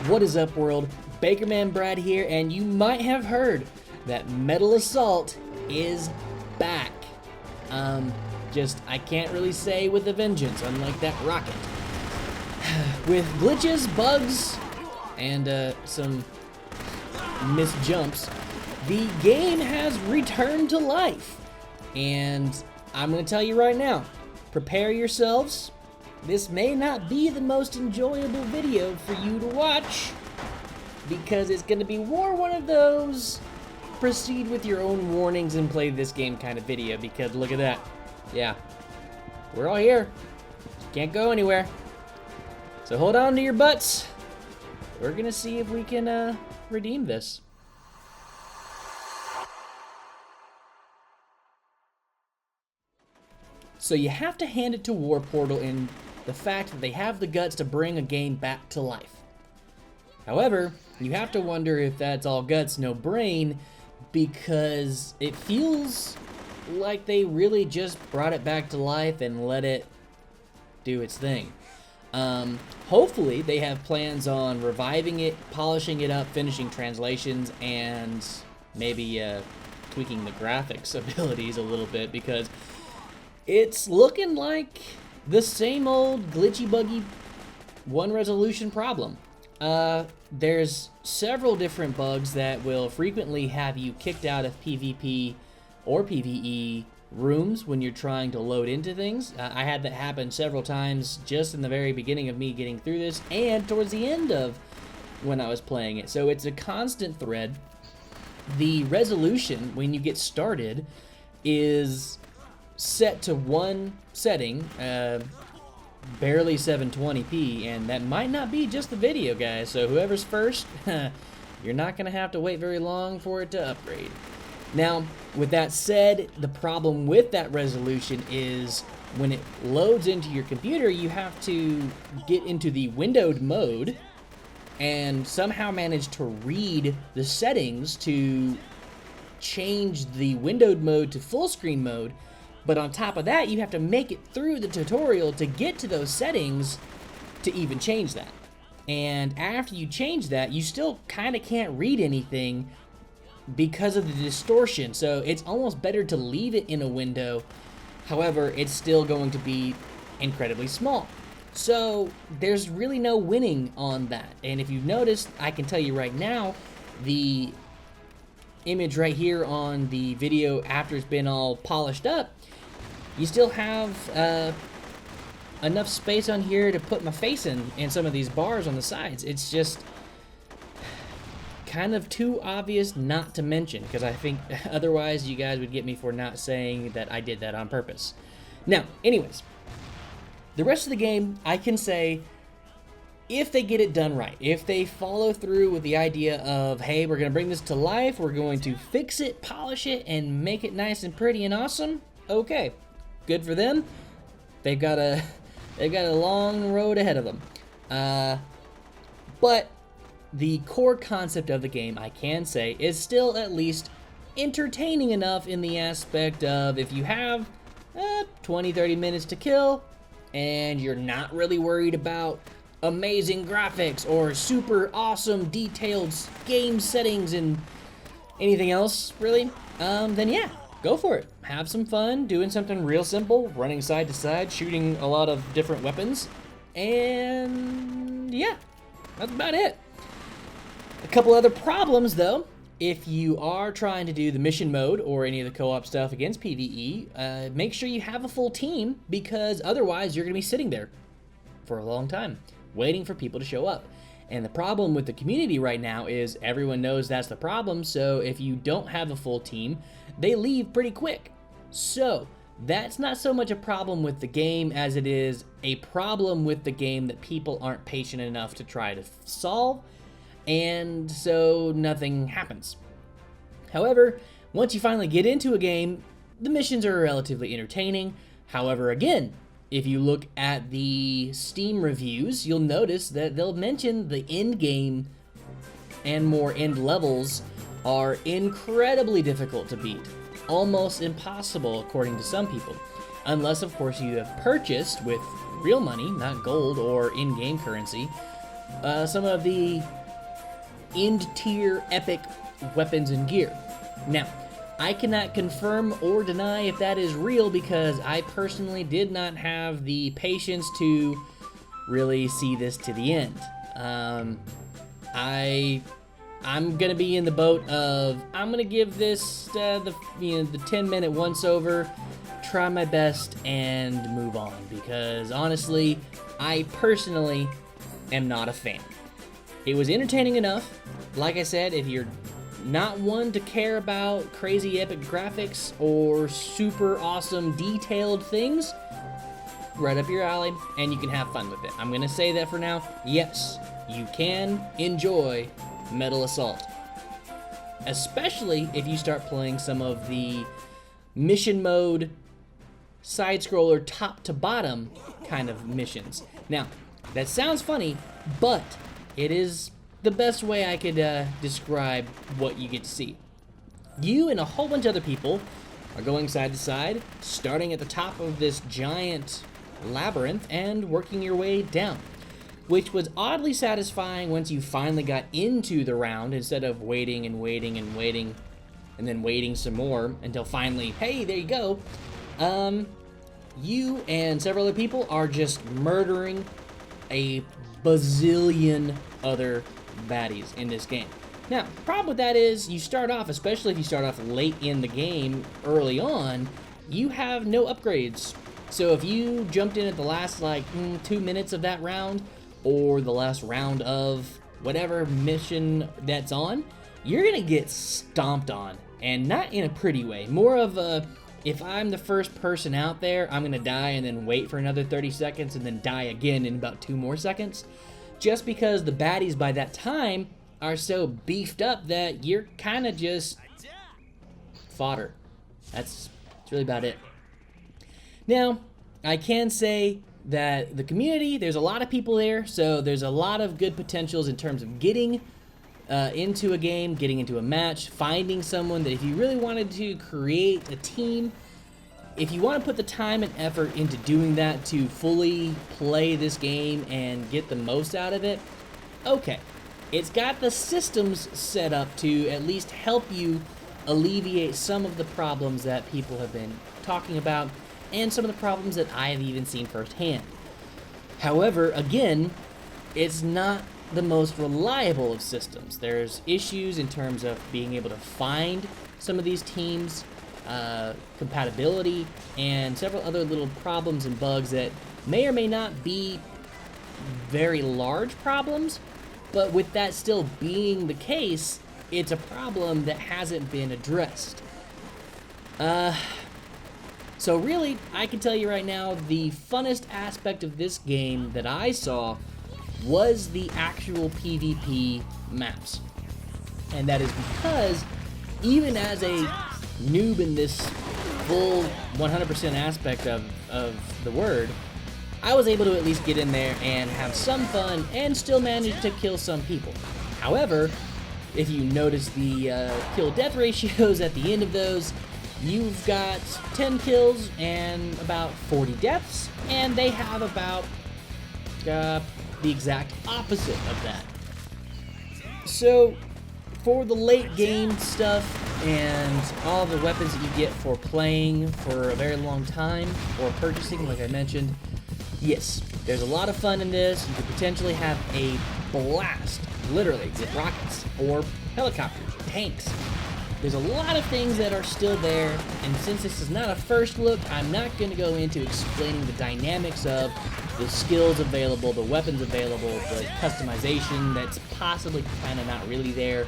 What is up, world? BakermanBrad here, and you might have heard that Metal Assault is back. I can't really say with a vengeance, unlike that rocket. With glitches, bugs, and some missed jumps, the game has returned to life. And I'm going to tell you right now, prepare yourselves. This may not be the most enjoyable video for you to watch, because it's going to be more one of those proceed with your own warnings and play this game kind of video, because look at that. Yeah, we're all here. Can't go anywhere. So hold on to your butts. We're going to see if we can redeem this. So you have to hand it to Warpportal in the fact that they have the guts to bring a game back to life. However, you have to wonder if that's all guts, no brain, because it feels like they really just brought it back to life and let it do its thing. Hopefully they have plans on reviving it, polishing it up, finishing translations, and maybe tweaking the graphics abilities a little bit, because it's looking like the same old glitchy buggy one resolution problem. There's several different bugs that will frequently have you kicked out of PvP or PvE rooms when you're trying to load into things. I had that happen several times just in the very beginning of me getting through this and towards the end of when I was playing it. So it's a constant thread. The resolution when you get started is set to one setting, barely 720p, and that might not be just the video, guys. So whoever's first, you're not gonna have to wait very long for it to upgrade. Now, with that said, the problem with that resolution is when it loads into your computer, you have to get into the windowed mode and somehow manage to read the settings to change the windowed mode to full screen mode. But on top of that, you have to make it through the tutorial to get to those settings to even change that. And after you change that, you still kind of can't read anything because of the distortion. So it's almost better to leave it in a window. However, it's still going to be incredibly small. So there's really no winning on that. And if you've noticed, I can tell you right now, the image right here on the video after it's been all polished up, you still have enough space on here to put my face in some of these bars on the sides. It's just kind of too obvious not to mention, because I think otherwise you guys would get me for not saying that I did that on purpose. Now, anyways, the rest of the game, I can say, if they get it done right, if they follow through with the idea of, hey, we're going to bring this to life, we're going to fix it, polish it, and make it nice and pretty and awesome, okay, good for them. They've got a long road ahead of them. But the core concept of the game, I can say, is still at least entertaining enough in the aspect of if you have 20-30 minutes to kill and you're not really worried about amazing graphics or super awesome detailed game settings and anything else really, then yeah, go for it. Have some fun doing something real simple, running side to side, shooting a lot of different weapons, and yeah, that's about it. A couple other problems though. If you are trying to do the mission mode or any of the co-op stuff against PvE, make sure you have a full team, because otherwise you're going to be sitting there for a long time waiting for people to show up. And the problem with the community right now is everyone knows that's the problem, so if you don't have a full team, they leave pretty quick. So that's not so much a problem with the game as it is a problem with the game that people aren't patient enough to try to solve, and so nothing happens. However, once you finally get into a game, the missions are relatively entertaining. However, again, if you look at the Steam reviews, you'll notice that they'll mention the end game and more end levels are incredibly difficult to beat. Almost impossible, according to some people. Unless, of course, you have purchased with real money, not gold or in-game currency, some of the end-tier epic weapons and gear. Now, I cannot confirm or deny if that is real because I personally did not have the patience to really see this to the end. I'm gonna be in the boat of I'm gonna give this the 10-minute once-over, try my best, and move on because honestly, I personally am not a fan. It was entertaining enough. Like I said, if you're not one to care about crazy epic graphics or super awesome detailed things, right up your alley, and you can have fun with it. I'm gonna say that for now. Yes, you can enjoy Metal Assault, especially if you start playing some of the mission mode, side-scroller, top to bottom kind of missions. Now, that sounds funny, but it is the best way I could describe what you get to see. You and a whole bunch of other people are going side to side, starting at the top of this giant labyrinth and working your way down, which was oddly satisfying once you finally got into the round instead of waiting and waiting and waiting and then waiting some more until finally, hey, there you go. You and several other people are just murdering a bazillion other baddies in this game. Now, the problem with that is you start off, especially if you start off late in the game, early on, you have no upgrades. So if you jumped in at the last 2 minutes of that round, or the last round of whatever mission that's on, you're gonna get stomped on, and not in a pretty way. More of a, if I'm the first person out there, I'm gonna die and then wait for another 30 seconds and then die again in about 2 more seconds. Just because the baddies by that time are so beefed up that you're kind of just fodder. That's really about it. Now, I can say that the community, there's a lot of people there, so there's a lot of good potentials in terms of getting into a game, getting into a match, finding someone that if you really wanted to create a team, if you want to put the time and effort into doing that to fully play this game and get the most out of it, okay. It's got the systems set up to at least help you alleviate some of the problems that people have been talking about and some of the problems that I have even seen firsthand. However, again, it's not the most reliable of systems. There's issues in terms of being able to find some of these teams, compatibility, and several other little problems and bugs that may or may not be very large problems, but with that still being the case, it's a problem that hasn't been addressed. So really, I can tell you right now, the funnest aspect of this game that I saw was the actual PvP maps. And that is because, even as a noob in this full 100% aspect of the word, I was able to at least get in there and have some fun and still manage to kill some people. However, if you notice the kill-death ratios at the end of those, you've got 10 kills and about 40 deaths, and they have about the exact opposite of that. So, for the late game stuff and all the weapons that you get for playing for a very long time or purchasing, like I mentioned, yes, there's a lot of fun in this. You could potentially have a blast, literally, with rockets or helicopters, tanks. There's a lot of things that are still there, and since this is not a first look, I'm not going to go into explaining the dynamics of the skills available, the weapons available, the customization that's possibly kind of not really there,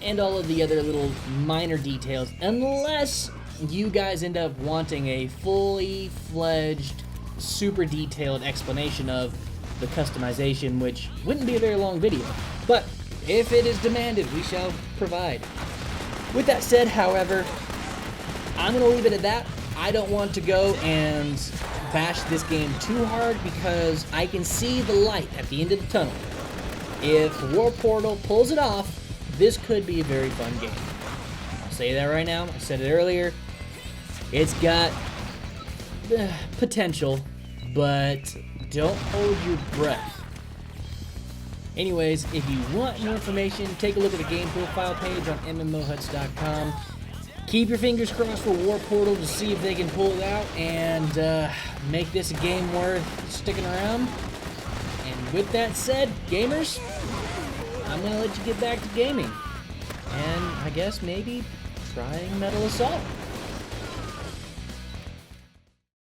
and all of the other little minor details, unless you guys end up wanting a fully fledged, super detailed explanation of the customization, which wouldn't be a very long video. But if it is demanded, we shall provide. With that said, however, I'm going to leave it at that. I don't want to go and bash this game too hard because I can see the light at the end of the tunnel. If Warpportal pulls it off, this could be a very fun game. I'll say that right now. I said it earlier. It's got potential, but don't hold your breath. Anyways, if you want more information, take a look at the game profile page on MMOHuts.com. Keep your fingers crossed for Warpportal to see if they can pull it out and make this a game worth sticking around. And with that said, gamers, I'm going to let you get back to gaming. And I guess maybe trying Metal Assault.